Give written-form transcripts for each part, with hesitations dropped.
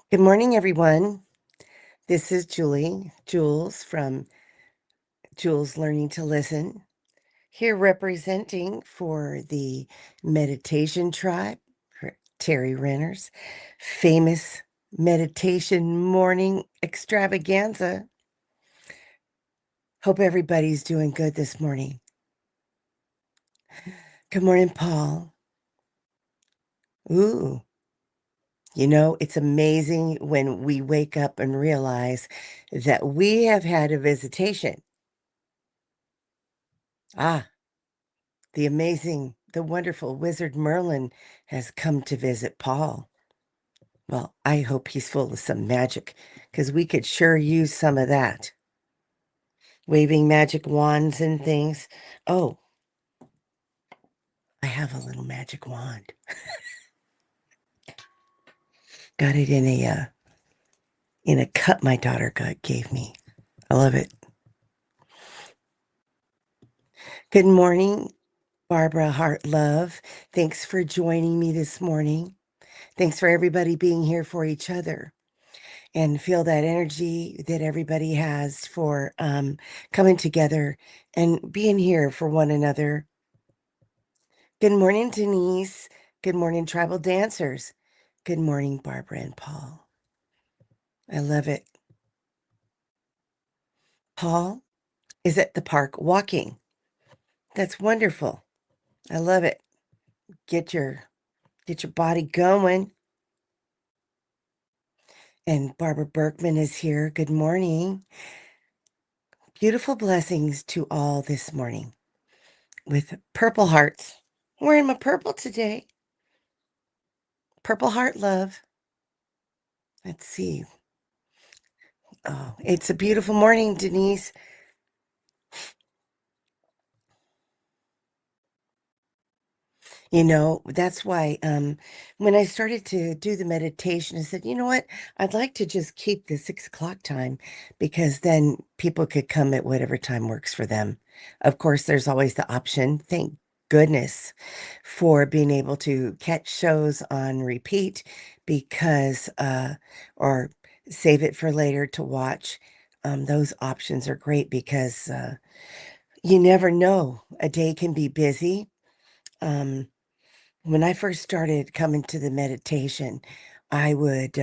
Good morning, everyone. This is Jules from Jules Learning to Listen, here representing for the Meditation Tribe, Terry Renner's famous meditation morning extravaganza. Hope everybody's doing good this morning. Good morning, Paul. Ooh, it's amazing when we wake up and realize that we have had a visitation. The wonderful wizard Merlin has come to visit Paul. Well, I hope he's full of some magic, because we could sure use some of that. Waving magic wands and things. Oh, I have a little magic wand. Got it in a cup my daughter gave me. I love it. Good morning, Barbara Heart Love. Thanks for joining me this morning. Thanks for everybody being here for each other. And feel that energy that everybody has for coming together and being here for one another. Good morning, Denise. Good morning, tribal dancers. Good morning, Barbara and Paul. I love it. Paul is at the park walking. That's wonderful. I love it. Get your body going. And Barbara Berkman is here. Good morning. Beautiful blessings to all this morning with purple hearts. I'm wearing my purple today. Purple heart love. Let's see. Oh, it's a beautiful morning, Denise. That's why when I started to do the meditation, I said, you know what? I'd like to just keep the 6 o'clock time, because then people could come at whatever time works for them. Of course, there's always the option, thank goodness, for being able to catch shows on repeat, because or save it for later to watch. Those options are great, because you never know. A day can be busy. Um, when I first started coming to the meditation, I would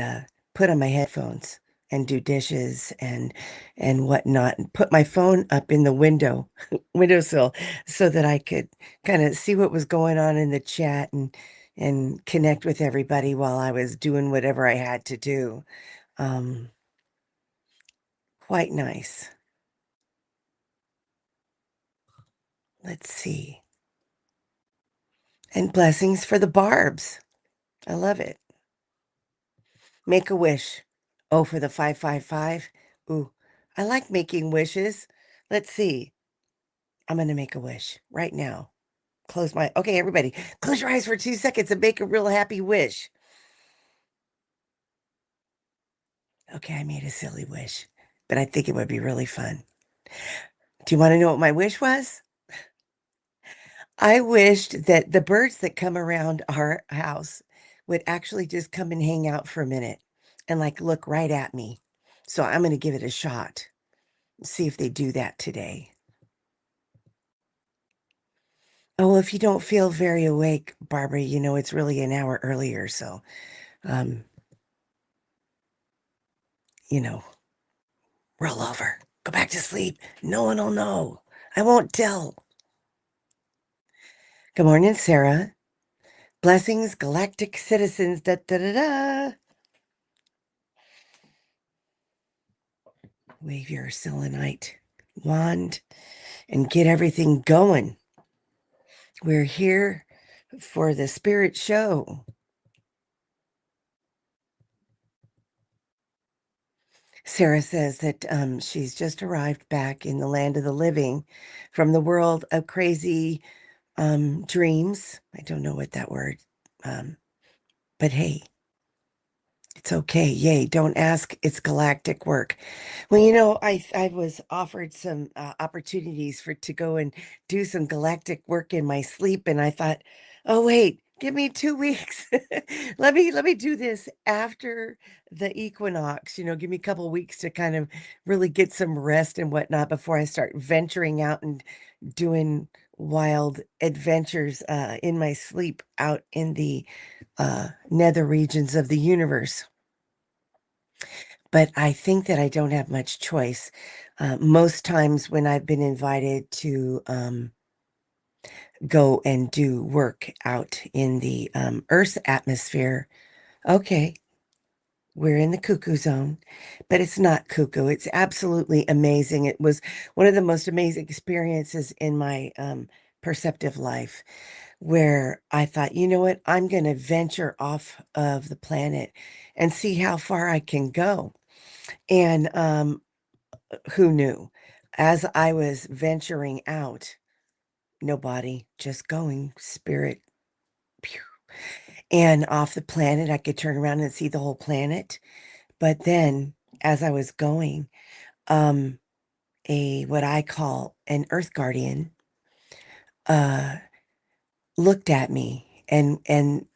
put on my headphones and do dishes and whatnot, and put my phone up in the windowsill, so that I could kind of see what was going on in the chat and connect with everybody while I was doing whatever I had to do. Um, Quite nice. Let's see. And blessings for the Barbs. I love it. Make a wish. Oh, for the 555. Ooh, I like making wishes. Let's see. I'm going to make a wish right now. Okay, everybody, close your eyes for 2 seconds and make a real happy wish. Okay, I made a silly wish, but I think it would be really fun. Do you want to know what my wish was? I wished that the birds that come around our house would actually just come and hang out for a minute and like look right at me. So I'm going to give it a shot. See if they do that today. Oh, well, if you don't feel very awake, Barbara, it's really an hour earlier. So, um, you know, roll over, go back to sleep. No one will know. I won't tell. Good morning, Sarah. Blessings, galactic citizens. Da da da da. Wave your selenite wand and get everything going. We're here for the spirit show. Sarah says that she's just arrived back in the land of the living from the world of crazy dreams. I don't know what that word, um, but hey, it's okay. Yay, don't ask. It's galactic work. Well, I was offered some opportunities to go and do some galactic work in my sleep, and I thought, oh wait, Give me 2 weeks. Let me do this after the equinox. Give me a couple weeks to kind of really get some rest and whatnot before I start venturing out and doing wild adventures in my sleep out in the nether regions of the universe. But I think that I don't have much choice. Most times when I've been invited to go and do work out in the Earth's atmosphere, okay, we're in the cuckoo zone, but it's not cuckoo. It's absolutely amazing. It was one of the most amazing experiences in my perceptive life where I thought, you know what, I'm going to venture off of the planet and see how far I can go. And who knew? As I was venturing out, no body, just going, spirit, pew. And off the planet, I could turn around and see the whole planet. But then, as I was going, um, a what I call an earth guardian uh, looked at me, and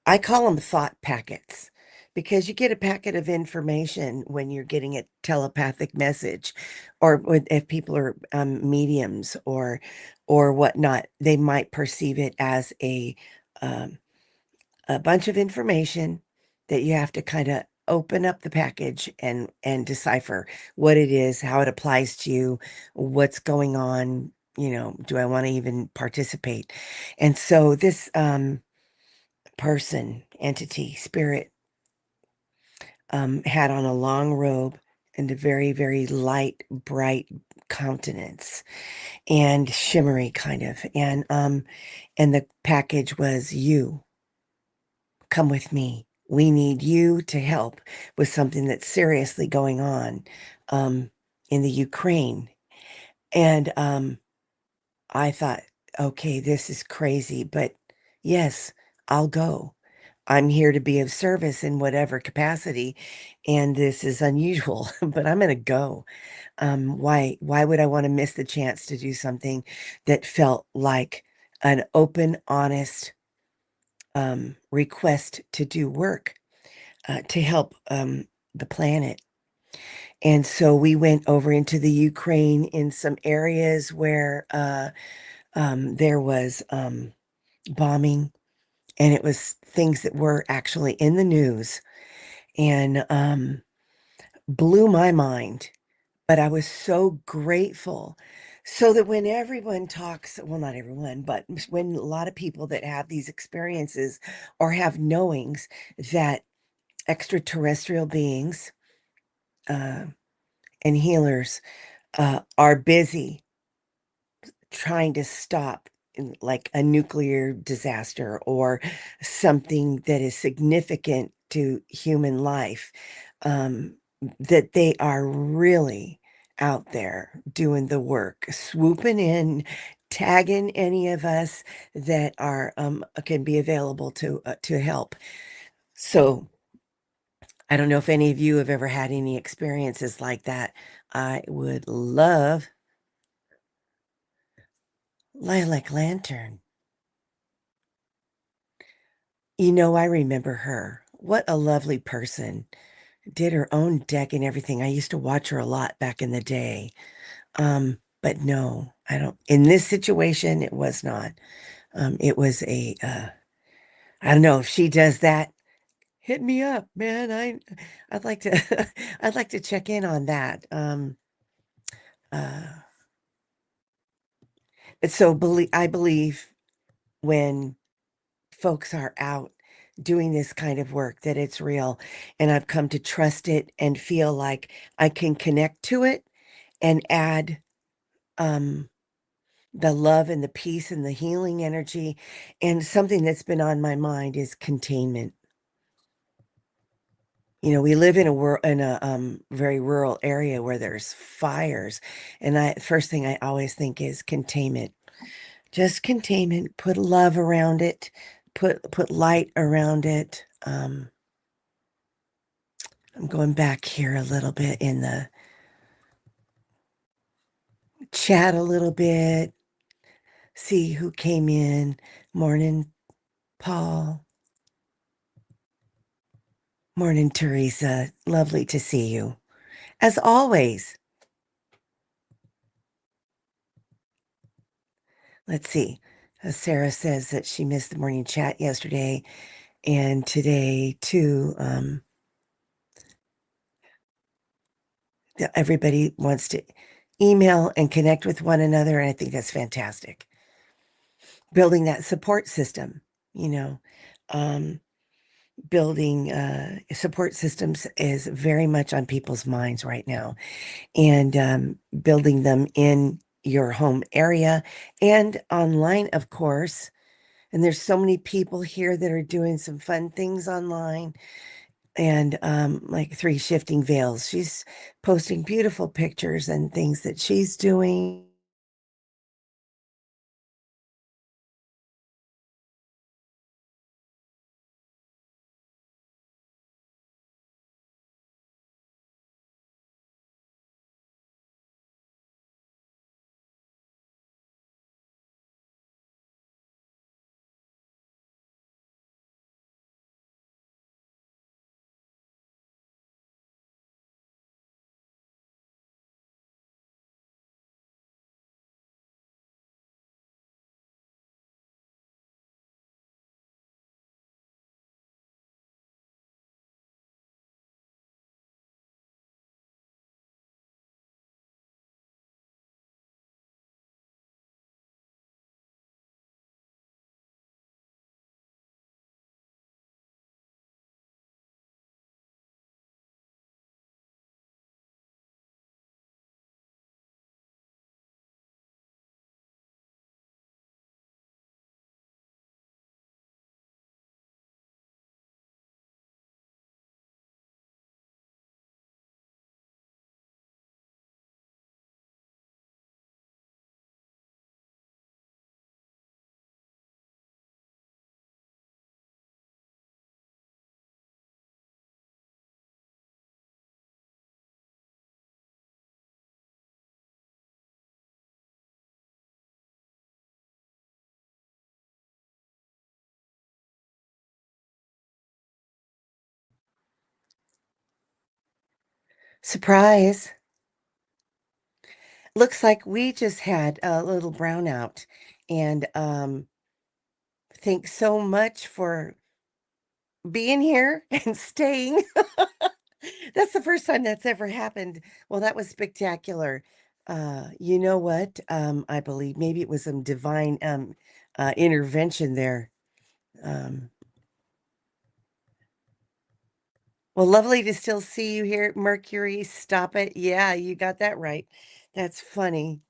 I call them thought packets because you get a packet of information when you're getting a telepathic message, or if people are mediums or whatnot, they might perceive it as um, a bunch of information that you have to kind of open up the package and decipher what it is, how it applies to you, what's going on, do I want to even participate? And so this person, entity, spirit, had on a long robe and a very, very light, bright countenance and shimmery kind of. And the package was, you come with me. We need you to help with something that's seriously going on um, in the Ukraine. And I thought, okay, this is crazy, but yes, I'll go. I'm here to be of service in whatever capacity, and this is unusual, but I'm going to go. Why would I want to miss the chance to do something that felt like an open, honest request to do work to help the planet? And so we went over into the Ukraine in some areas where there was bombing, and it was things that were actually in the news and blew my mind. But I was so grateful. So that when everyone talks, well, not everyone, but when a lot of people that have these experiences or have knowings that extraterrestrial beings uh, and healers are busy trying to stop like a nuclear disaster or something that is significant to human life, um, that they are really out there doing the work, swooping in, tagging any of us that are can be available to help. So I don't know if any of you have ever had any experiences like that. I would love Lilac Lantern. I remember her. What a lovely person. Did her own deck and everything. I used to watch her a lot back in the day. But no, I don't. In this situation, it was not. It was I don't know if she does that. Hit me up, man. I'd like to, I'd like to check in on that. Uh, I believe when folks are out doing this kind of work that it's real, and I've come to trust it and feel like I can connect to it and add um the love and the peace and the healing energy. And something that's been on my mind is containment. We live in a world in a very rural area where there's fires, and I first thing I always think is containment. Just containment, put love around it, put light around it. I'm going back here a little bit in the chat a little bit, see who came in. Morning, Paul. Morning, Teresa. Lovely to see you. As always, let's see. Sarah says that she missed the morning chat yesterday and today too. Everybody wants to email and connect with one another, and I think that's fantastic. Building that support system, you know, um, building support systems is very much on people's minds right now, and building them in your home area and online, of course. And there's so many people here that are doing some fun things online. And like Three Shifting Veils, she's posting beautiful pictures and things that she's doing. Surprise. Looks like we just had a little brownout. And thanks so much for being here and staying. That's the first time that's ever happened. Well, that was spectacular. You know what? I believe maybe it was some divine intervention there. Um, well, lovely to still see you here, Mercury. Stop it. Yeah, you got that right. That's funny.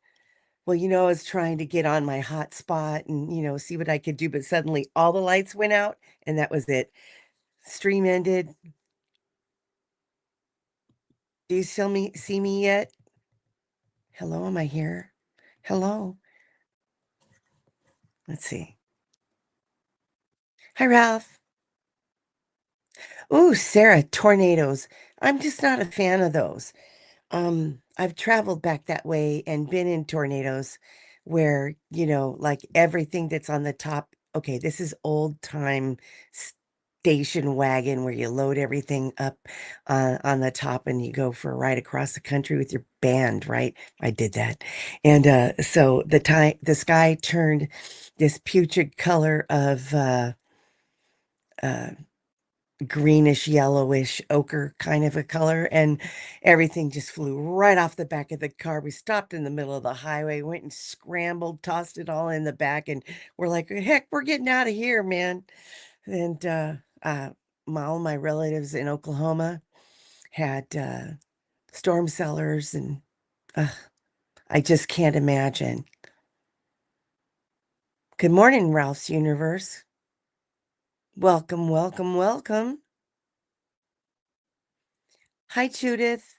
Well, I was trying to get on my hotspot and, see what I could do, but suddenly all the lights went out and that was it. Stream ended. Do you still see me yet? Hello, am I here? Hello. Let's see. Hi, Ralph. Ooh, Sarah, tornadoes. I'm just not a fan of those. I've traveled back that way and been in tornadoes where, like everything that's on the top. Okay, this is old time station wagon where you load everything up on the top and you go for a ride across the country with your band, right? I did that. And so the sky turned this putrid color of uh greenish, yellowish, ochre kind of a color, and everything just flew right off the back of the car. We stopped in the middle of the highway, went and scrambled, tossed it all in the back, and we're like, heck, we're getting out of here, man. And all my relatives in Oklahoma had storm cellars, and uh, I just can't imagine. Good morning, Ralph's Universe. Welcome, welcome, welcome. Hi, Judith.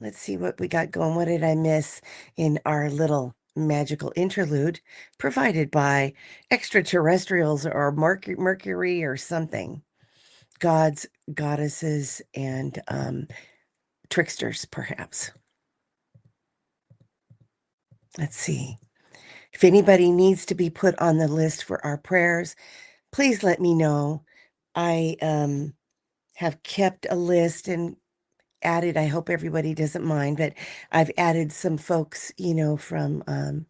Let's see what we got going. What did I miss in our little magical interlude provided by extraterrestrials or Mercury or something? Gods, goddesses, and tricksters, perhaps. Let's see. If anybody needs to be put on the list for our prayers, please let me know. I have kept a list and added, I hope everybody doesn't mind, but I've added some folks, from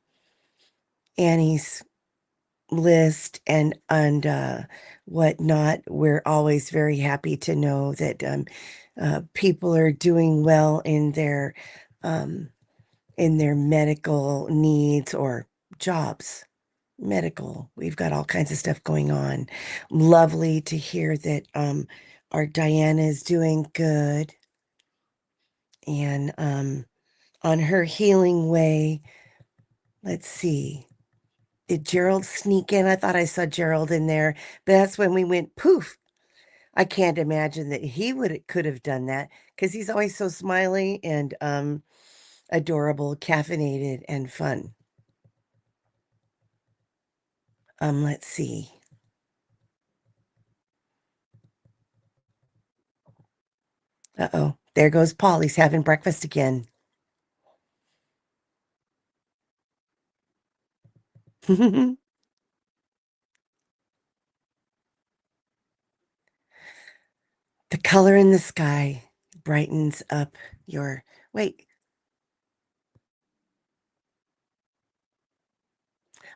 Annie's list and whatnot. We're always very happy to know that people are doing well um, in their medical needs or jobs. Medical. We've got all kinds of stuff going on. Lovely to hear that our Diana is doing good and on her healing way. Let's see. Did Gerald sneak in? I thought I saw Gerald in there, but that's when we went poof. I can't imagine that he would could have done that because he's always so smiley and adorable, caffeinated, and fun. Let's see. Uh-oh, there goes Paul. He's having breakfast again. The color in the sky brightens up your. Wait,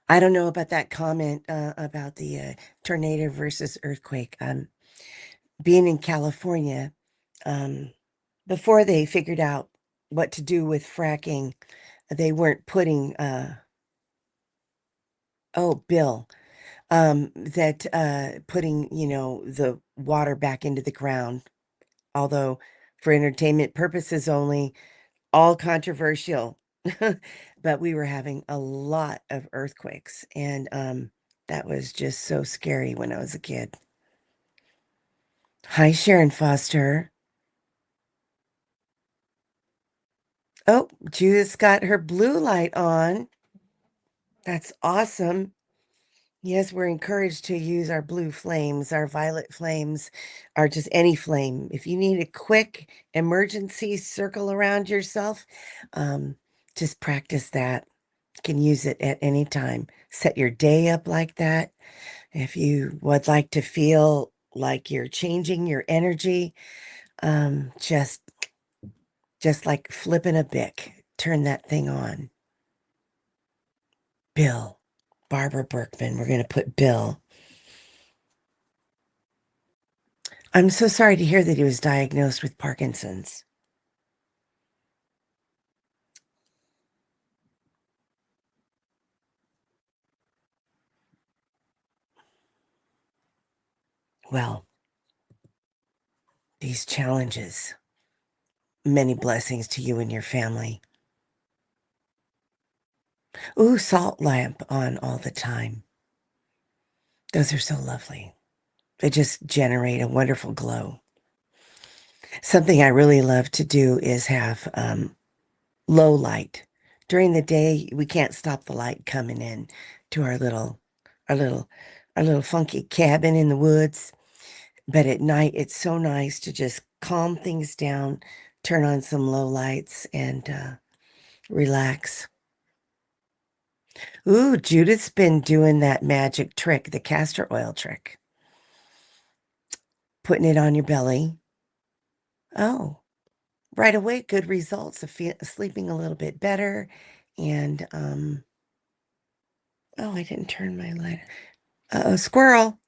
I don't know about that comment about the tornado versus earthquake. Being in California, um, before they figured out what to do with fracking, they weren't putting, oh, Bill, that putting, the water back into the ground, although for entertainment purposes only, all controversial. But we were having a lot of earthquakes, and that was just so scary when I was a kid. Hi, Sharon Foster. Oh, Judith's got her blue light on. That's awesome. Yes, we're encouraged to use our blue flames, our violet flames, or just any flame. If you need a quick emergency circle around yourself, um, just practice that. You can use it at any time. Set your day up like that. If you would like to feel like you're changing your energy, um, just just like flipping a bic, turn that thing on. Bill, Barbara Berkman. We're going to put Bill. I'm so sorry to hear that he was diagnosed with Parkinson's. Well, these challenges, many blessings to you and your family. Ooh, salt lamp on all the time. Those are so lovely. They just generate a wonderful glow. Something I really love to do is have low light. During the day, we can't stop the light coming in to our little, our little funky cabin in the woods. But at night, it's so nice to just calm things down, turn on some low lights, and relax. Ooh, Judith's been doing that magic trick, the castor oil trick, putting it on your belly. Oh, right away, good results of sleeping a little bit better. And, oh, I didn't turn my light. Uh-oh, squirrel.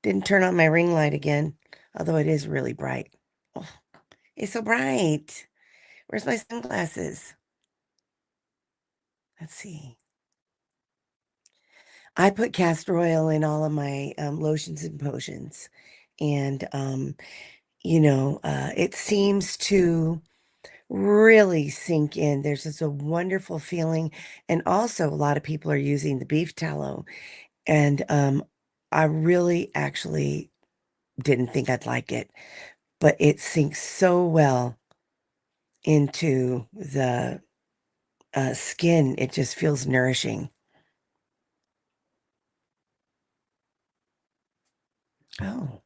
Didn't turn on my ring light again, although it is really bright. Oh, it's so bright. Where's my sunglasses? Let's see. I put castor oil in all of my lotions and potions. And, it seems to really sink in. There's just a wonderful feeling. And also, a lot of people are using the beef tallow. And I really actually didn't think I'd like it, but it sinks so well into the skin. It just feels nourishing. Oh.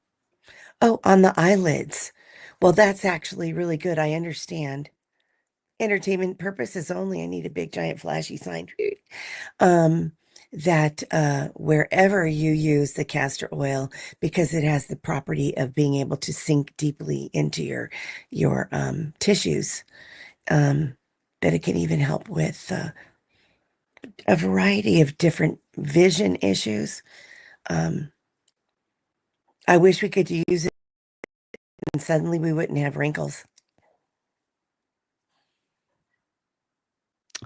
Oh, on the eyelids. Well, that's actually really good. I understand. entertainment purposes only. I need a big, giant, flashy sign. Um, that wherever you use the castor oil, because it has the property of being able to sink deeply into your tissues, um, that it can even help with a variety of different vision issues. Um, I wish we could use it and suddenly we wouldn't have wrinkles.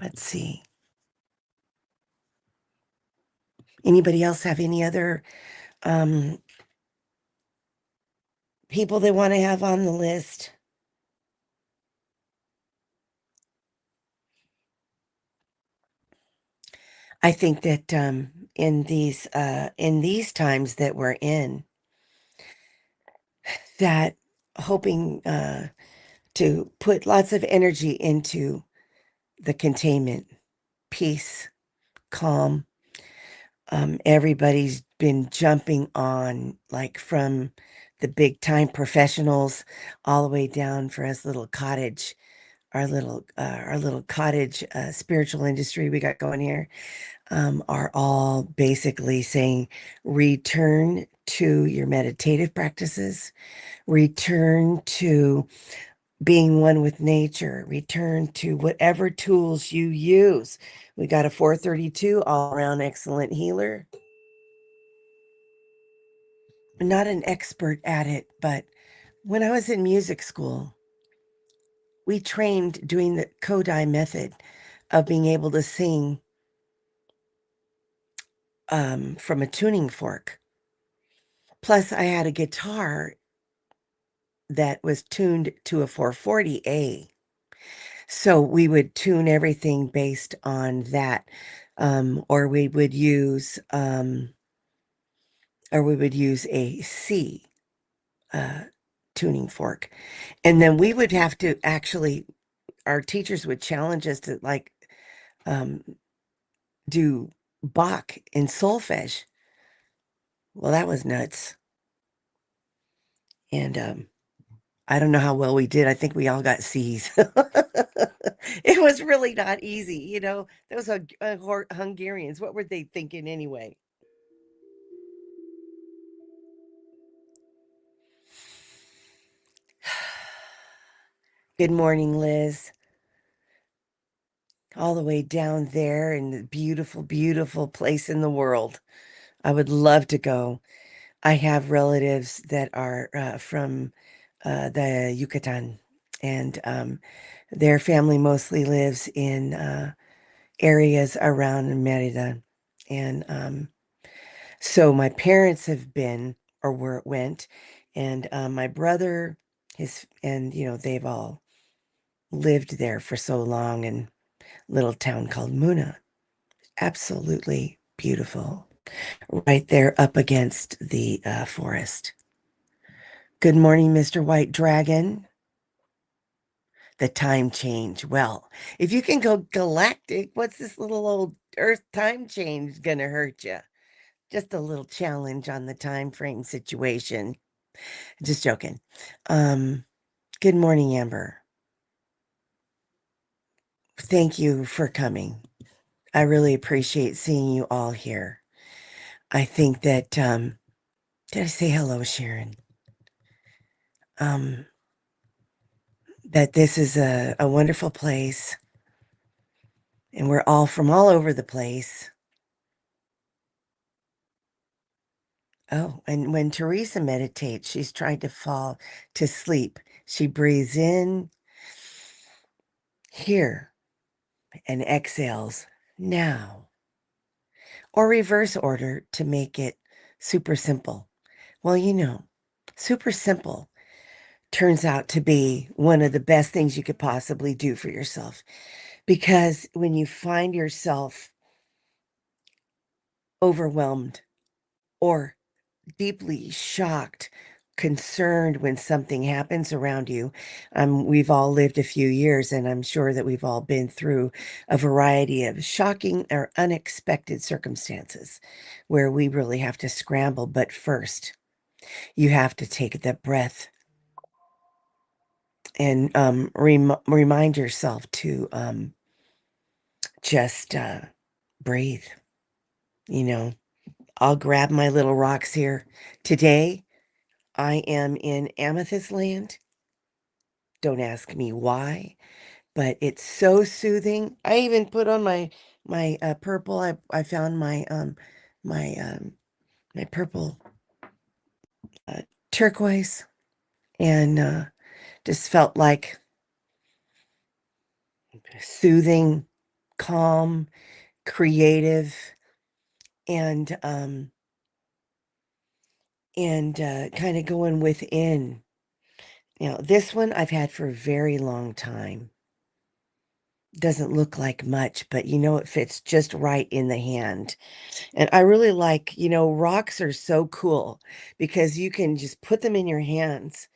Let's see. Anybody else have any other um, people they want to have on the list? I think that in these times that we're in, that hoping to put lots of energy into the containment, peace, calm. Everybody's been jumping on, like from the big time professionals all the way down for us little cottage, our little cottage spiritual industry we got going here, are all basically saying return to your meditative practices, return to being one with nature, return to whatever tools you use. We got a 432 all around excellent healer. Not an expert at it, but when I was in music school, we trained doing the Kodai method of being able to sing from a tuning fork. Plus, I had a guitar that was tuned to a 440A. So we would tune everything based on that. Or we would use a C uh, tuning fork. And then we would have to actually, our teachers would challenge us to like um, do Bach in solfege. Well, that was nuts. And I don't know how well we did. I think we all got C's. It was really not easy, you know. Those Hungarians, what were they thinking anyway? Good morning, Liz. All the way down there in the beautiful, beautiful place in the world. I would love to go. I have relatives that are from the Yucatan, and their family mostly lives in areas around Merida. And so my parents have been or went, and my brother, they've all lived there for so long in a little town called Muna. Absolutely beautiful. Right there up against the forest. Good morning, Mr. White Dragon. The time change. Well, if you can go galactic, what's this little old Earth time change gonna hurt you? Just a little challenge on the time frame situation. Just joking. Um, Good morning, Amber. Thank you for coming. I really appreciate seeing you all here. I think that did I say hello, Sharon? Um, that this is a wonderful place, and we're all from all over the place. Oh, and when Teresa meditates, she's trying to fall to sleep. She breathes in here and exhales now, or reverse order to make it super simple. Well, super simple turns out to be one of the best things you could possibly do for yourself. Because when you find yourself overwhelmed or deeply shocked, concerned when something happens around you. We've all lived a few years, and I'm sure that we've all been through a variety of shocking or unexpected circumstances where we really have to scramble. But first, you have to take the breath and remind yourself to just breathe. You know, I'll grab my little rocks here. Today, I am in Amethyst Land. Don't ask me why, but it's so soothing. I even put on my purple. I found my my purple uh, turquoise and just felt like soothing, calm, creative, and kind of going within. This one I've had for a very long time. Doesn't look like much, but it fits just right in the hand. And I really like, rocks are so cool because you can just put them in your hands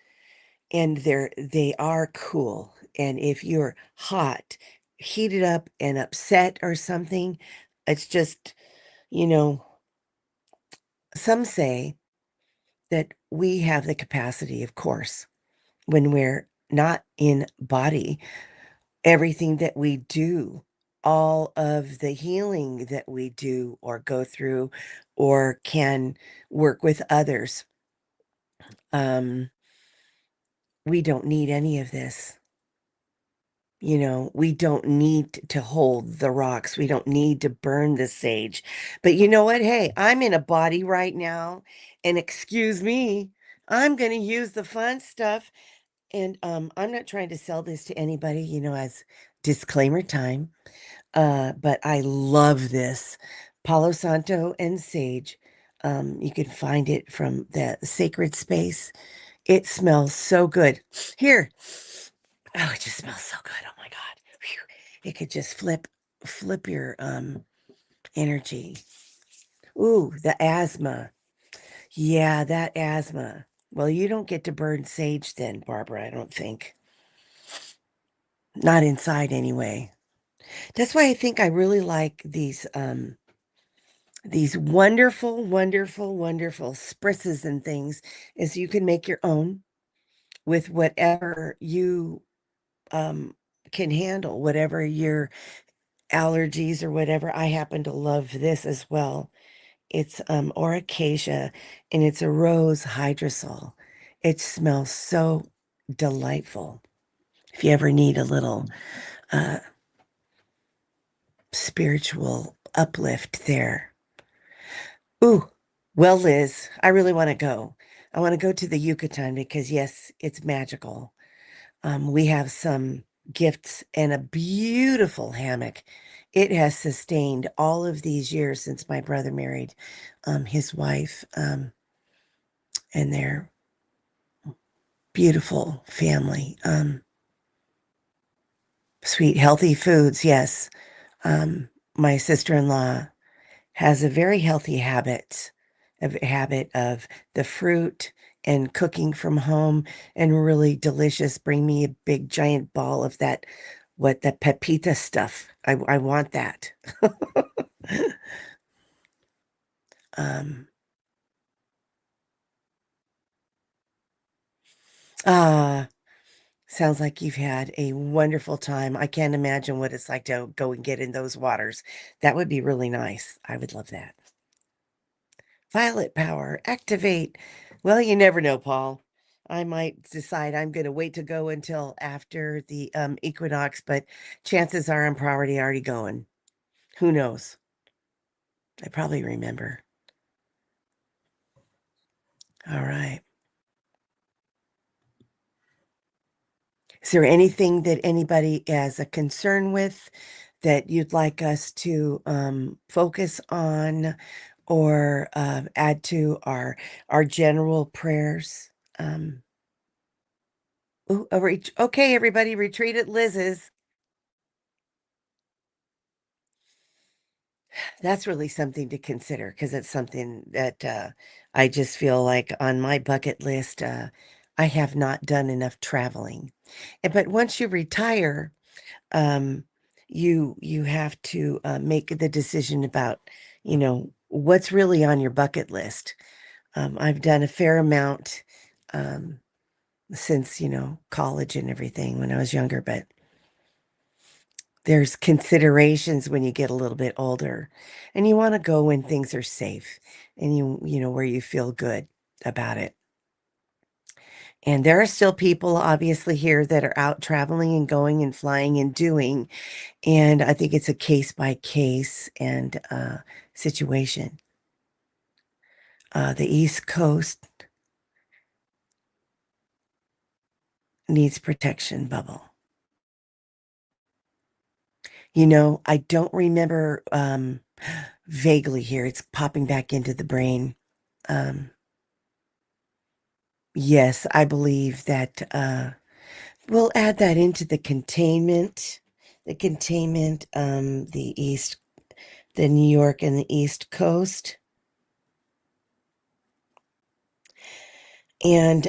and they are cool. And if you're hot, heated up and upset or something, it's just, you know, some say that we have the capacity, of course, when we're not in body, everything that we do, all of the healing that we do or go through or can work with others, um, we don't need any of this. We don't need to hold the rocks. We don't need to burn the sage. But you know what? Hey, I'm in a body right now, and excuse me, I'm going to use the fun stuff. And I'm not trying to sell this to anybody, as disclaimer time. But I love this Palo Santo and sage. You can find it from the Sacred Space. It smells so good. Here. Oh, it just smells so good. Oh my God. Phew. It could just flip your energy. Ooh, the asthma. Yeah, that asthma. Well, you don't get to burn sage then, Barbara, I don't think. Not inside anyway. That's why I think I really like these wonderful, wonderful, wonderful spritzes and things is you can make your own with whatever you um can handle, whatever your allergies or whatever. I happen to love this as well. It's auricacia and it's a rose hydrosol. It smells so delightful. If you ever need a little uh spiritual uplift there. Ooh, well, Liz, I really want to go. I want to go to the Yucatan because yes, it's magical. We have some gifts and a beautiful hammock. It has sustained all of these years since my brother married his wife and their beautiful family. Sweet, healthy foods, yes. My sister-in-law has a very healthy habit of the fruit and cooking from home and really delicious. Bring me a big giant ball of that, what the pepita stuff. I want that. Um, ah, sounds like you've had a wonderful time. I can't imagine what it's like to go and get in those waters. That would be really nice. I would love that. Violet power, activate. Well, you never know, Paul. I might decide I'm going to wait to go until after the equinox, but chances are I'm probably already going. Who knows? I probably remember. All right. Is there anything that anybody has a concern with that you'd like us to focus on or add to our general prayers? Um, ooh, okay, everybody, retreat at Liz's. That's really something to consider because it's something that I just feel like on my bucket list, I have not done enough traveling. But once you retire, um, you have to make the decision about, what's really on your bucket list. I've done a fair amount. Um, since, college and everything when I was younger, but there's considerations when you get a little bit older and you want to go when things are safe and where you feel good about it. And there are still people obviously here that are out traveling and going and flying and doing. And I think it's a case by case and situation. The East Coast needs protection bubble. I don't remember vaguely here. It's popping back into the brain. Um, yes, I believe that we'll add that into the New York and the East Coast. And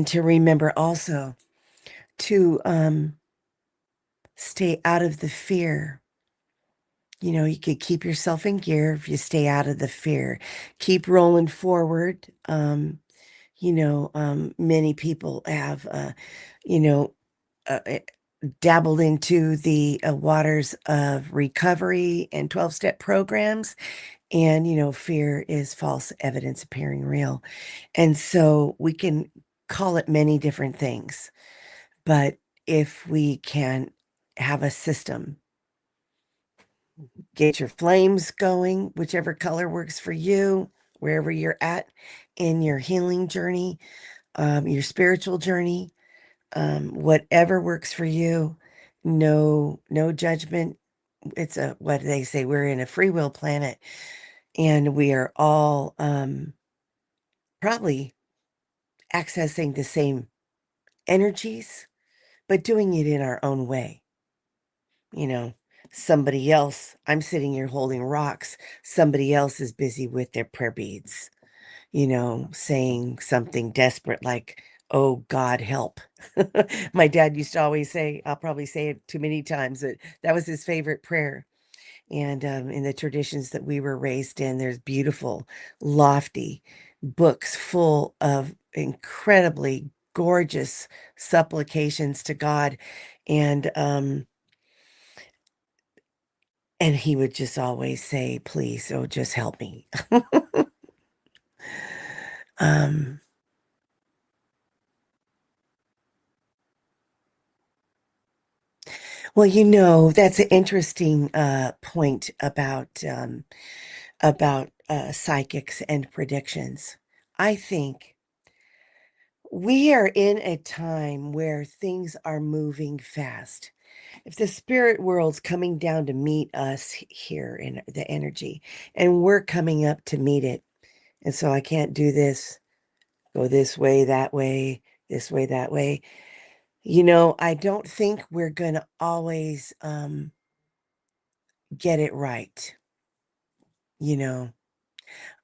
to remember also to stay out of the fear. You could keep yourself in gear if you stay out of the fear. Keep rolling forward. Many people have, you know, dabbled into the waters of recovery and 12-step programs. And, fear is false evidence appearing real. And so we can call it many different things. But if we can have a system, get your flames going, whichever color works for you, wherever you're at in your healing journey, your spiritual journey, whatever works for you. No judgment. It's what they say, we're in a free will planet, and we are all probably accessing the same energies, but doing it in our own way. You know, somebody else, I'm sitting here holding rocks. Somebody else is busy with their prayer beads, saying something desperate like, "Oh, God, help." My dad used to always say, I'll probably say it too many times, but that was his favorite prayer. And in the traditions that we were raised in, there's beautiful, lofty books full of incredibly gorgeous supplications to God. And and he would just always say, "Please, oh, just help me." um, well, that's an interesting point about psychics and predictions. I think we are in a time where things are moving fast. If the spirit world's coming down to meet us here in the energy, and we're coming up to meet it, and so I can't do this, go this way, that way. I don't think we're going to always get it right. You know,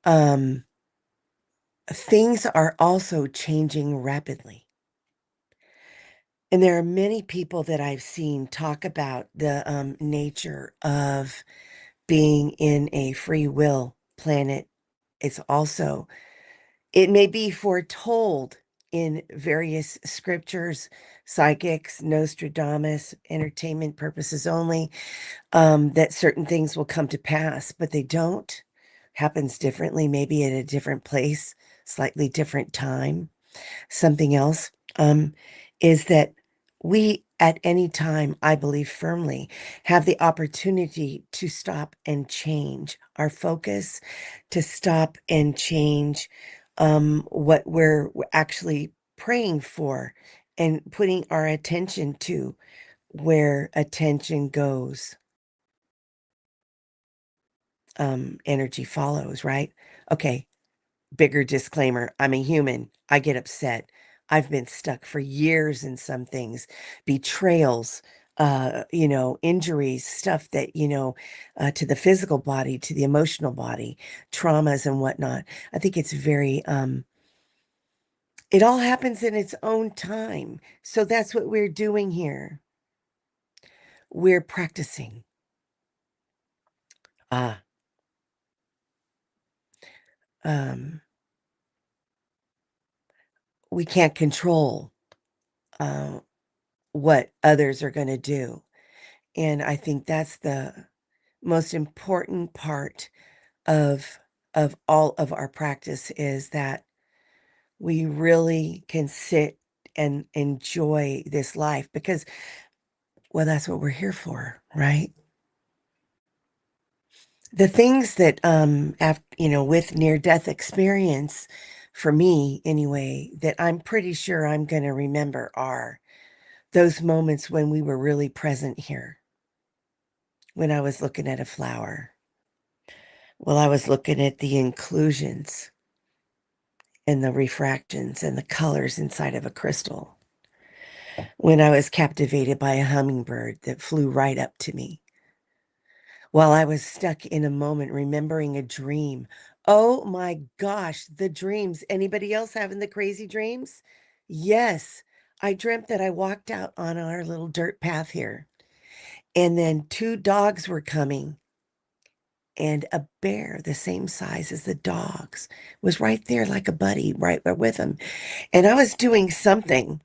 um, things are also changing rapidly. And there are many people that I've seen talk about the nature of being in a free will planet. It's also, it may be foretold in various scriptures, psychics, Nostradamus, entertainment purposes only, that certain things will come to pass, but they don't. Happens differently, maybe at a different place, slightly different time. Something else is that we, at any time, I believe firmly, have the opportunity to stop and change our focus, to stop and change what we're actually praying for and putting our attention to. Where attention goes, energy follows, right? Okay, bigger disclaimer, I'm a human. I get upset. I've been stuck for years in some things, betrayals, injuries, stuff that, to the physical body, to the emotional body, traumas and whatnot. I think it's very, it all happens in its own time. So that's what we're doing here. We're practicing. Ah, um, we can't control uh, what others are going to do. And I think that's the most important part of all of our practice, is that we really can sit and enjoy this life because, well, that's what we're here for, right? The things that after, with near death experience, for me anyway, that I'm pretty sure I'm going to remember are those moments when we were really present here, when I was looking at a flower, while I was looking at the inclusions and the refractions and the colors inside of a crystal, when I was captivated by a hummingbird that flew right up to me, while I was stuck in a moment remembering a dream. Oh my gosh, the dreams. Anybody else having the crazy dreams? Yes. I dreamt that I walked out on our little dirt path here, and then two dogs were coming, and a bear the same size as the dogs was right there like a buddy, right with him. And I was doing something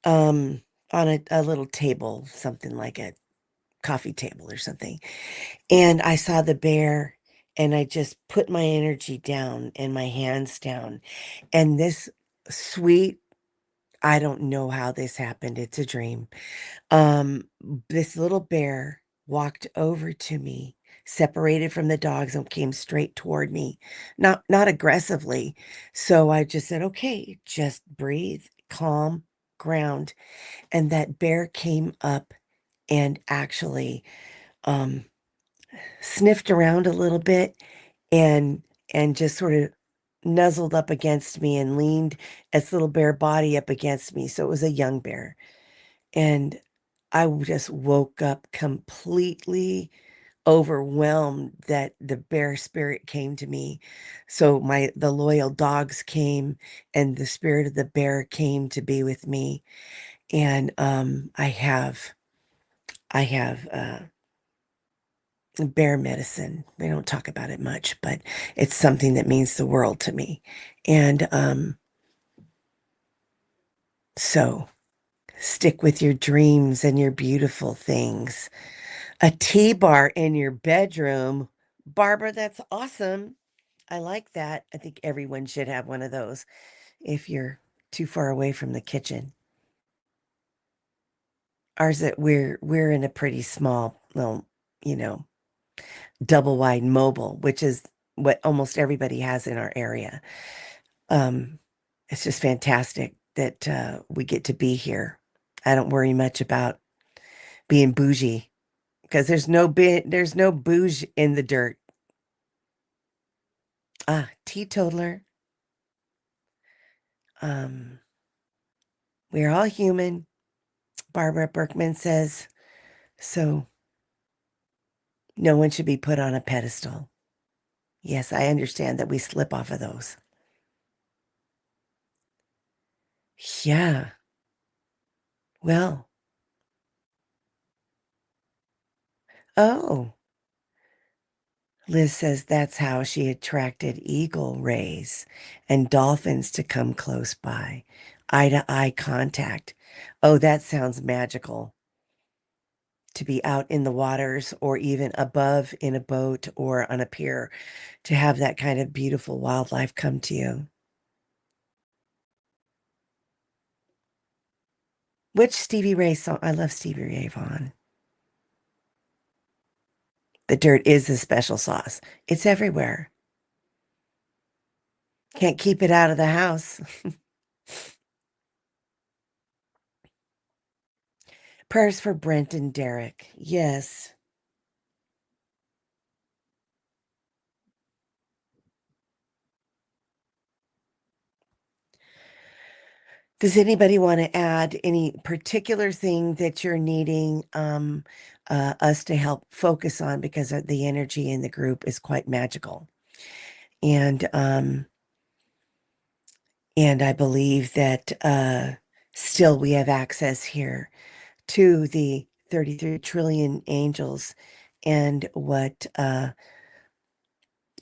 um on a little table, something like a coffee table or something. And I saw the bear, and I just put my energy down and my hands down. And this sweet, I don't know how this happened. It's a dream. Um, this little bear walked over to me, separated from the dogs, and came straight toward me. Not aggressively. So I just said, okay, just breathe, calm, ground. And that bear came up and actually um sniffed around a little bit, and just sort of nuzzled up against me and leaned its little bear body up against me. So it was a young bear. And I just woke up completely overwhelmed that the bear spirit came to me. So the loyal dogs came, and the spirit of the bear came to be with me. And I have bear medicine. They don't talk about it much, but it's something that means the world to me. And so stick with your dreams and your beautiful things. A tea bar in your bedroom. Barbara, that's awesome. I like that. I think everyone should have one of those if you're too far away from the kitchen. Ours, that we're in a pretty small little, you know, double wide mobile, which is what almost everybody has in our area. Um, it's just fantastic that we get to be here. I don't worry much about being bougie because there's no bouge in the dirt. Ah, teetotaler. Um, we're all human, Barbara Berkman says. So no one should be put on a pedestal. Yes, I understand that we slip off of those. Yeah. Well, oh, Liz says that's how she attracted eagle rays and dolphins to come close by. Eye to eye contact. Oh, that sounds magical. To be out in the waters or even above in a boat or on a pier, to have that kind of beautiful wildlife come to you. Which Stevie Ray song? I love Stevie Ray Vaughan. The dirt is the special sauce. It's everywhere. Can't keep it out of the house. Prayers for Brent and Derek. Yes. Does anybody want to add any particular thing that you're needing us to help focus on? Because the energy in the group is quite magical. And I believe that still we have access here to the 33 trillion angels, and what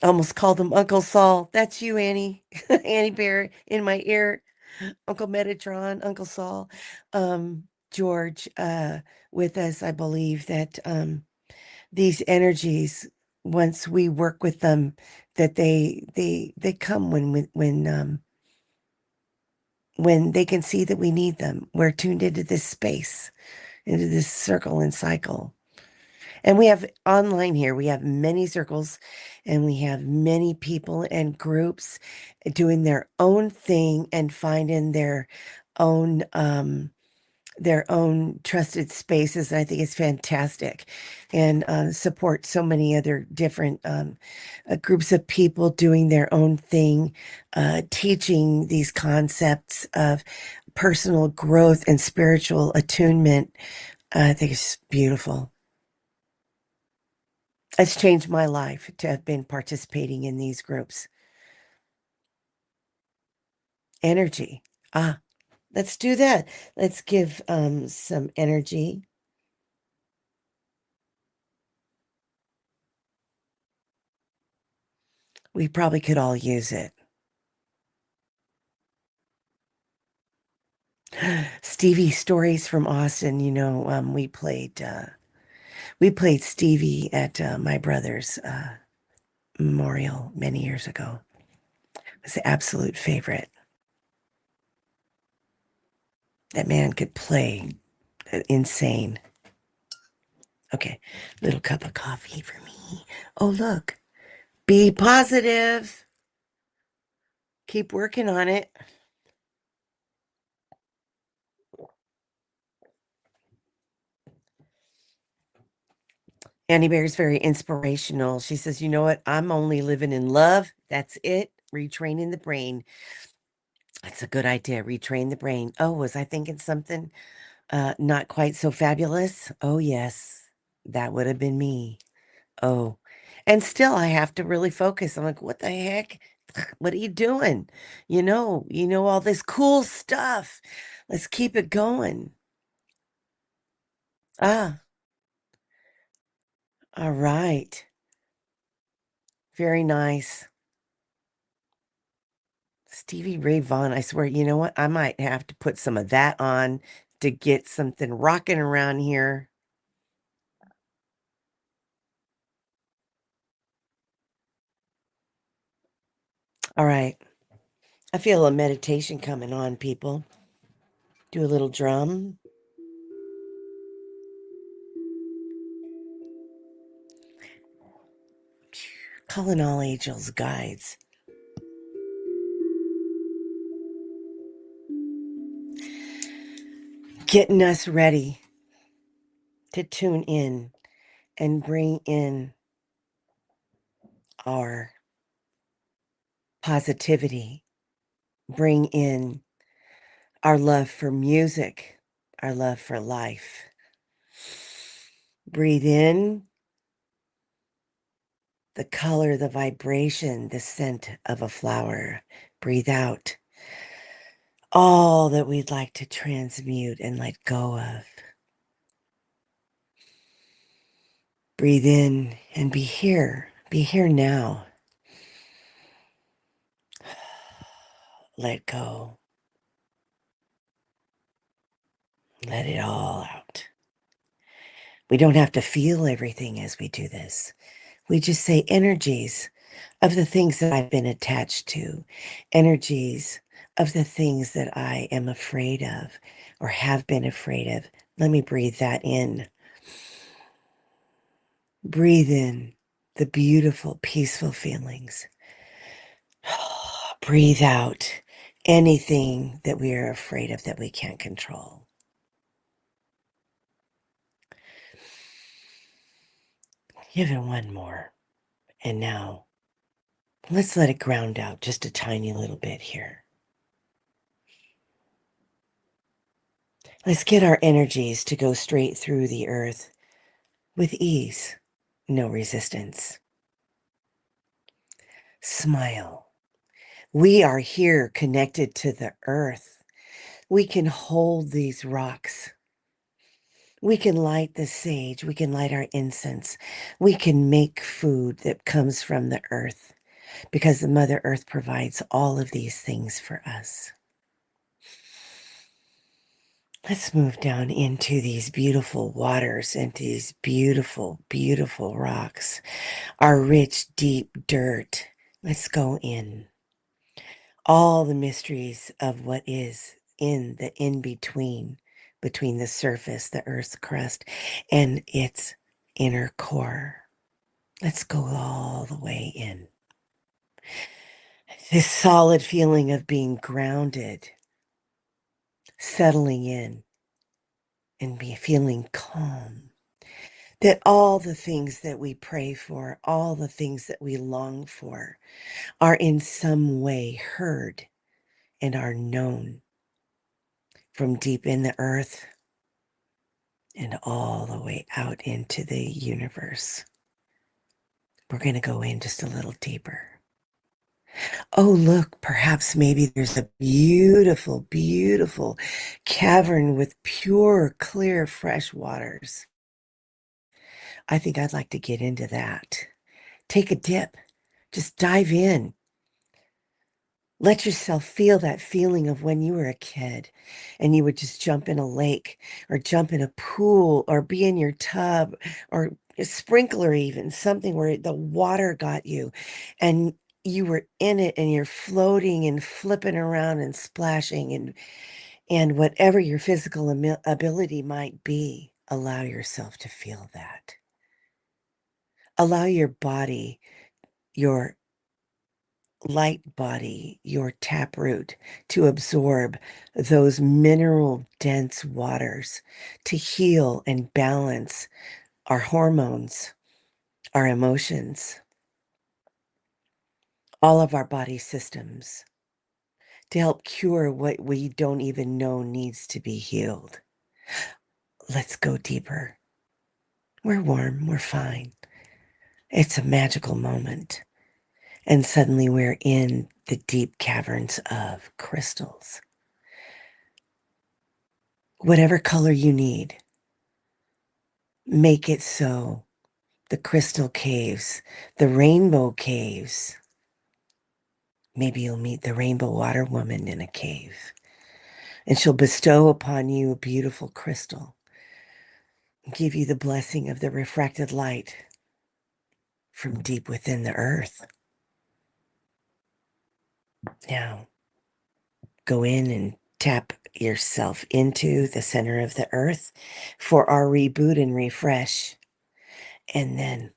almost called them Uncle Saul. That's you, Annie. Annie Bear in my ear. Uncle Metatron, Uncle Saul, George, with us. I believe that these energies, once we work with them, that they come when they can see that we need them. We're tuned into this space, into this circle and cycle. And we have online here, we have many circles and we have many people and groups doing their own thing and finding own their own trusted spaces. And I think it's fantastic and support so many other different groups of people doing their own thing, teaching these concepts of personal growth and spiritual attunement. I think it's beautiful. It's changed my life to have been participating in these groups. Energy. Ah, let's do that. Let's give some energy. We probably could all use it. Stevie stories from Austin. We played Stevie at my brother's memorial many years ago. It was an absolute favorite. That man could play insane. Okay, little cup of coffee for me. Oh, look. Be positive. Keep working on it. Annie Bear's very inspirational. She says, you know what? I'm only living in love. That's it. Retraining the brain. That's a good idea. Retrain the brain. Oh, was I thinking something not quite so fabulous? Oh, yes. That would have been me. Oh. And still I have to really focus. I'm like, what the heck? What are you doing? You know all this cool stuff. Let's keep it going. Ah, all right. Very nice. Stevie Ray Vaughan, I swear, you know what? I might have to put some of that on to get something rocking around here. All right. I feel a meditation coming on, people. Do a little drum. Calling all angels guides. Getting us ready to tune in and bring in our positivity, bring in our love for music, our love for life. Breathe in the color, the vibration, the scent of a flower. Breathe out all that we'd like to transmute and let go of. Breathe in and be here. Be here now. Let go. Let it all out. We don't have to feel everything as we do this. We just say energies of the things that I've been attached to, energies of the things that I am afraid of or have been afraid of. Let me breathe that in. Breathe in the beautiful, peaceful feelings. Breathe out anything that we are afraid of that we can't control. Give it one more. And now let's let it ground out just a tiny little bit here. Let's get our energies to go straight through the earth with ease, no resistance. Smile. We are here connected to the earth. We can hold these rocks. We can light the sage. We can light our incense. We can make food that comes from the earth because the Mother Earth provides all of these things for us. Let's move down into these beautiful waters, into these beautiful, beautiful rocks, our rich, deep dirt. Let's go in. All the mysteries of what is in the in between, between the surface, the earth's crust, and its inner core. Let's go all the way in. This solid feeling of being grounded, settling in, and be feeling calm. That all the things that we pray for, all the things that we long for, are in some way heard and are known from deep in the earth and all the way out into the universe. We're going to go in just a little deeper. Oh, look, perhaps maybe there's a beautiful, beautiful cavern with pure, clear, fresh waters. I think I'd like to get into that. Take a dip. Just dive in. Let yourself feel that feeling of when you were a kid and you would just jump in a lake or jump in a pool or be in your tub or a sprinkler, even something where the water got you and you were in it and you're floating and flipping around and splashing and whatever your physical ability might be, allow yourself to feel that. Allow your body, your light body, your taproot, to absorb those mineral dense waters, to heal and balance our hormones, our emotions, all of our body systems, to help cure what we don't even know needs to be healed. Let's go deeper. We're warm, we're fine. It's a magical moment. And suddenly we're in the deep caverns of crystals. Whatever color you need, make it so. The crystal caves, the rainbow caves. Maybe you'll meet the rainbow water woman in a cave, and she'll bestow upon you a beautiful crystal, and give you the blessing of the refracted light from deep within the earth. Now, go in and tap yourself into the center of the earth for our reboot and refresh, and then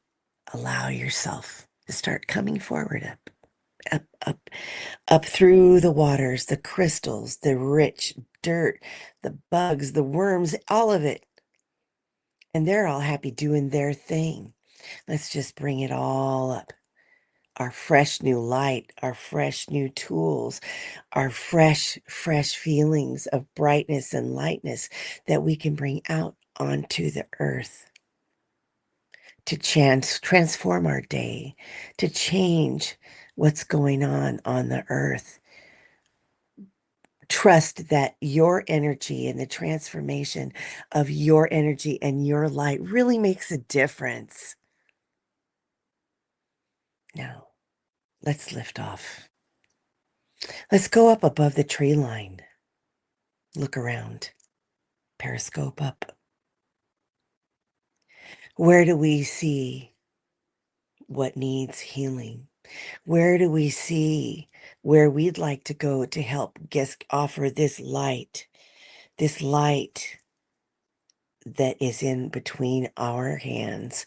allow yourself to start coming forward up, up, up through the waters, the crystals, the rich dirt, the bugs, the worms, all of it. And they're all happy doing their thing. Let's just bring it all up. Our fresh new light, our fresh new tools, our fresh, fresh feelings of brightness and lightness that we can bring out onto the earth to transform our day, to change what's going on the earth. Trust that your energy and the transformation of your energy and your light really makes a difference. Now, let's lift off. Let's go up above the tree line. Look around. Periscope up. Where do we see what needs healing? Where do we see where we'd like to go to help offer this light that is in between our hands,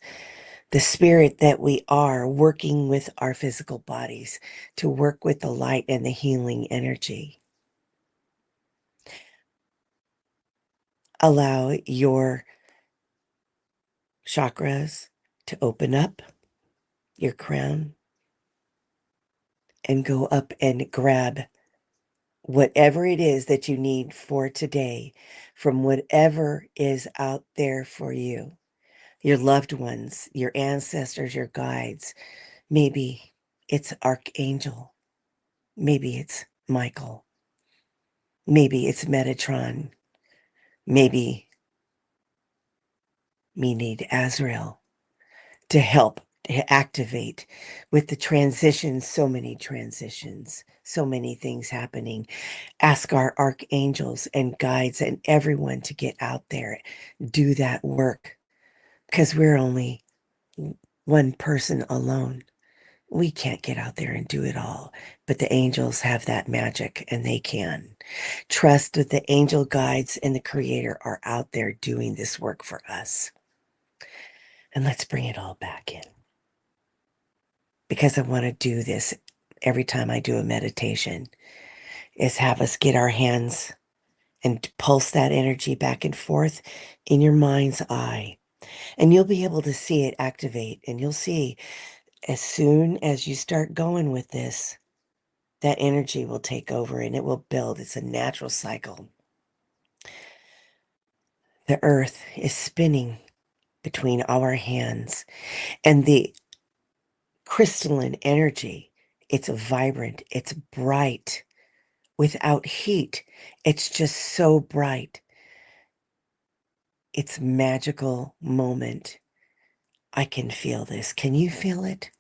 the spirit that we are working with our physical bodies to work with the light and the healing energy. Allow your chakras to open up, your crown, and go up and grab whatever it is that you need for today from whatever is out there for you. Your loved ones, your ancestors, your guides. Maybe it's Archangel. Maybe it's Michael. Maybe it's Metatron. Maybe we need Azrael to help activate with the transitions, so many transitions, so many things happening. Ask our archangels and guides and everyone to get out there, do that work, because we're only one person alone. We can't get out there and do it all, but the angels have that magic and they can. Trust that the angel guides and the creator are out there doing this work for us. And let's bring it all back in, because I want to do this every time I do a meditation, is have us get our hands and pulse that energy back and forth in your mind's eye. And you'll be able to see it activate. And you'll see, as soon as you start going with this, that energy will take over and it will build. It's a natural cycle. The earth is spinning between our hands, and the crystalline energy, it's vibrant, it's bright, without heat. It's just so bright. It's magical moment. I can feel this. Can you feel it?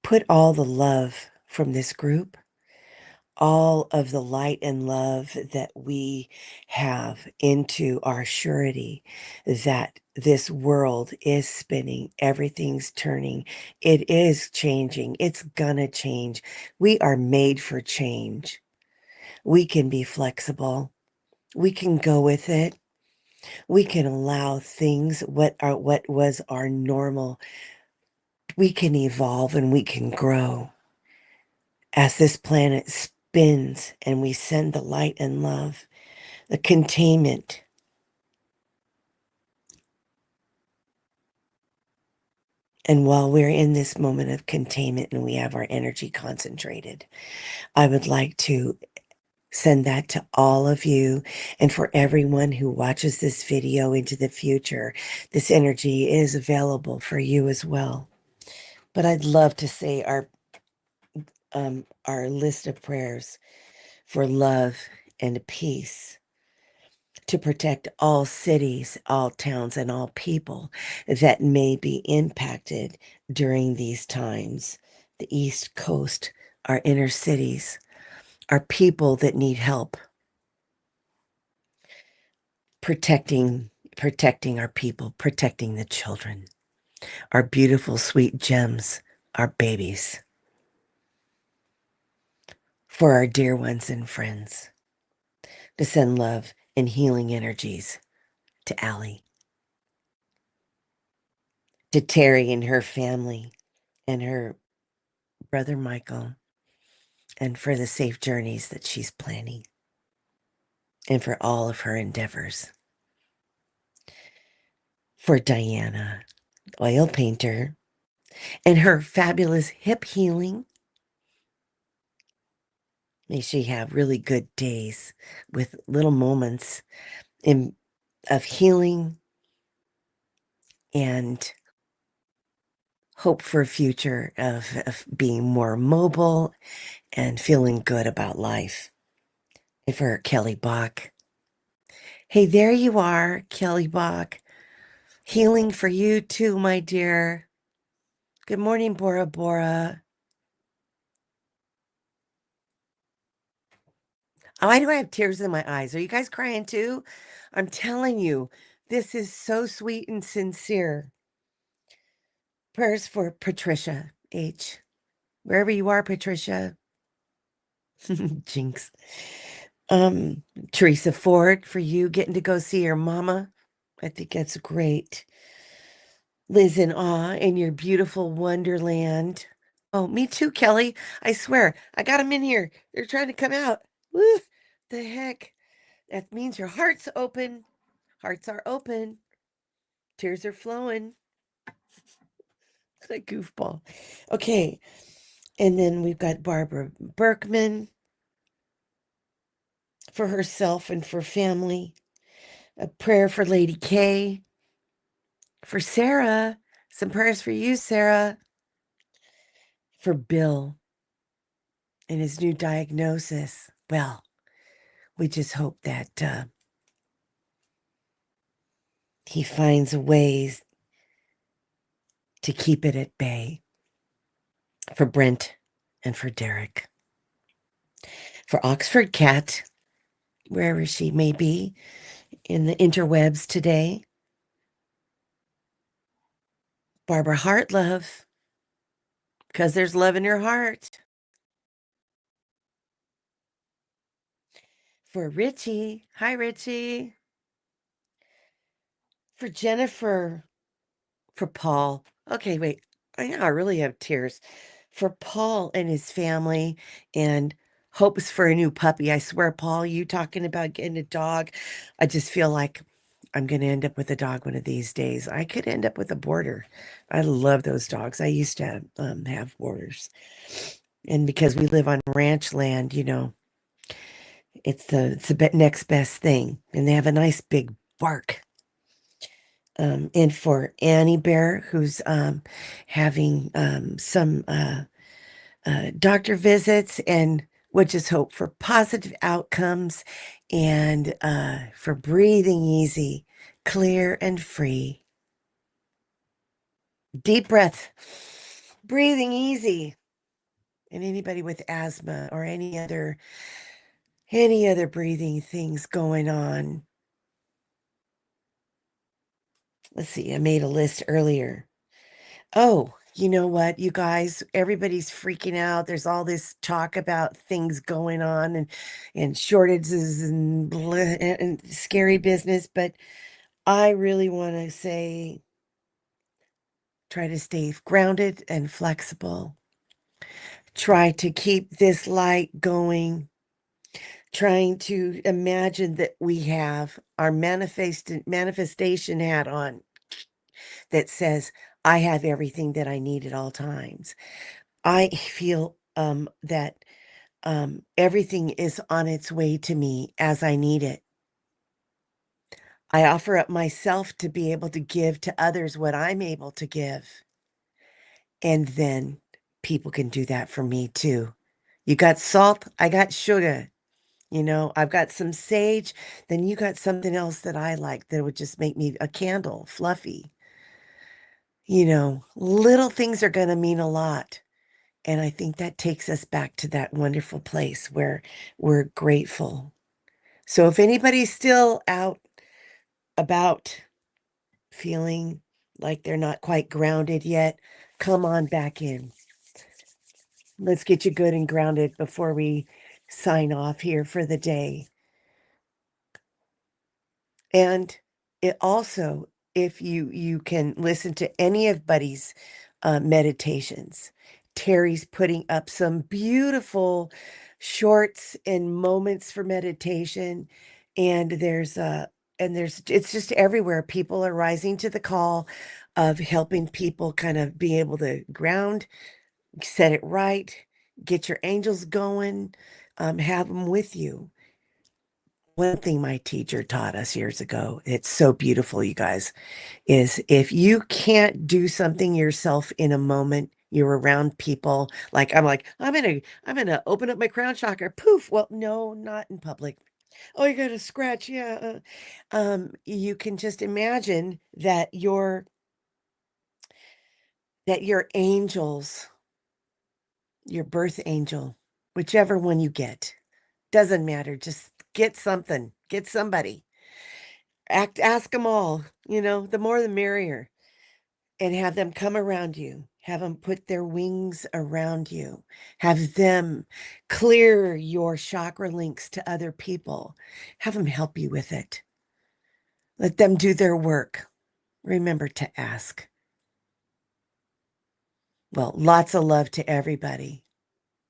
Put all the love from this group, all of the light and love that we have, into our surety that this world is spinning, everything's turning, it is changing, it's gonna change. We are made for change. We can be flexible. We can go with it. We can allow things, what was our normal. We can evolve and we can grow as this planet spins, and we send the light and love, the containment. And while we're in this moment of containment and we have our energy concentrated, I would like to send that to all of you, and for everyone who watches this video into the future. This energy is available for you as well. But I'd love to say our list of prayers for love and peace, to protect all cities, all towns, and all people that may be impacted during these times. The East Coast, our inner cities, our people that need help, protecting our people, protecting the children, our beautiful, sweet gems, our babies, for our dear ones and friends, to send love and healing energies to Allie, to Terry and her family, and her brother Michael, and for the safe journeys that she's planning, and for all of her endeavors. For Diana, oil painter, and her fabulous hip healing. May she have really good days with little moments of healing and hope for a future of being more mobile and feeling good about life. And for Kelly Bach. Hey, there you are, Kelly Bach. Healing for you too, my dear. Good morning, Bora Bora. Why do I have tears in my eyes? Are you guys crying too? I'm telling you, this is so sweet and sincere. Prayers for Patricia H. Wherever you are, Patricia. Jinx. Um, Teresa Ford, for you getting to go see your mama. I think that's great. Liz in awe in your beautiful wonderland. Oh, me too, Kelly. I swear, I got them in here. They're trying to come out. Woo, the heck? That means your heart's open. Hearts are open. Tears are flowing. A goofball. Okay. And then we've got Barbara Berkman for herself and for family. A prayer for Lady K. For Sarah. Some prayers for you, Sarah. For Bill and his new diagnosis. Well, we just hope that he finds ways to keep it at bay. For Brent and for Derek. For Oxford Cat, wherever she may be in the interwebs today. Barbara Hartlove, because there's love in your heart. For Richie, hi Richie. For Jennifer, for Paul. Okay, wait. I really have tears. For Paul and his family and hopes for a new puppy. I swear, Paul, you talking about getting a dog. I just feel like I'm going to end up with a dog one of these days. I could end up with a border. I love those dogs. I used to have borders. And because we live on ranch land, it's the next best thing. And they have a nice big bark. And for Annie Bear, who's having some doctor visits, and we'll just hope for positive outcomes and for breathing easy, clear and free. Deep breath, breathing easy. And anybody with asthma or any other breathing things going on. Let's see, I made a list earlier. Oh, you know what, you guys, everybody's freaking out. There's all this talk about things going on and shortages and, and scary business, but I really want to say try to stay grounded and flexible. Try to keep this light going. Trying to imagine that we have our manifestation hat on that says, I have everything that I need at all times. I feel that everything is on its way to me as I need it. I offer up myself to be able to give to others what I'm able to give. And then people can do that for me too. You got salt, I got sugar. I've got some sage, then you got something else that I like that would just make me a candle, fluffy. Little things are going to mean a lot. And I think that takes us back to that wonderful place where we're grateful. So if anybody's still out about feeling like they're not quite grounded yet, come on back in. Let's get you good and grounded before we sign off here for the day. And it also, if you can listen to any of Buddy's meditations, Terry's putting up some beautiful shorts and moments for meditation, and it's just everywhere. People are rising to the call of helping people kind of be able to ground, set it right, get your angels going, have them with you. One thing my teacher taught us years ago, it's so beautiful, you guys, is if you can't do something yourself in a moment, you're around people. Like I'm gonna open up my crown chakra. Poof. Well, no, not in public. Oh, you got to scratch. Yeah. You can just imagine that your angels, your birth angel, whichever one you get, doesn't matter. Just get something. Get somebody. Ask them all, the more the merrier, and have them come around you, have them put their wings around you, have them clear your chakra links to other people, have them help you with it. Let them do their work. Remember to ask. Well, lots of love to everybody.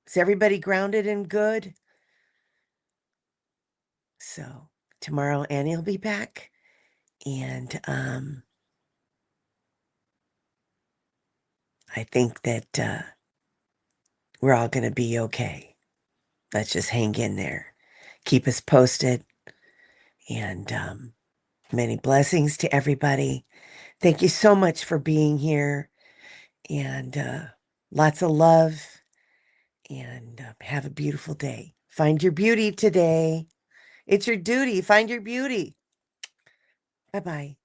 Is everybody grounded and good? So tomorrow Annie will be back, and I think that we're all going to be okay. Let's just hang in there. Keep us posted. And many blessings to everybody. Thank you so much for being here. And lots of love. And have a beautiful day. Find your beauty today. It's your duty. Find your beauty. Bye bye.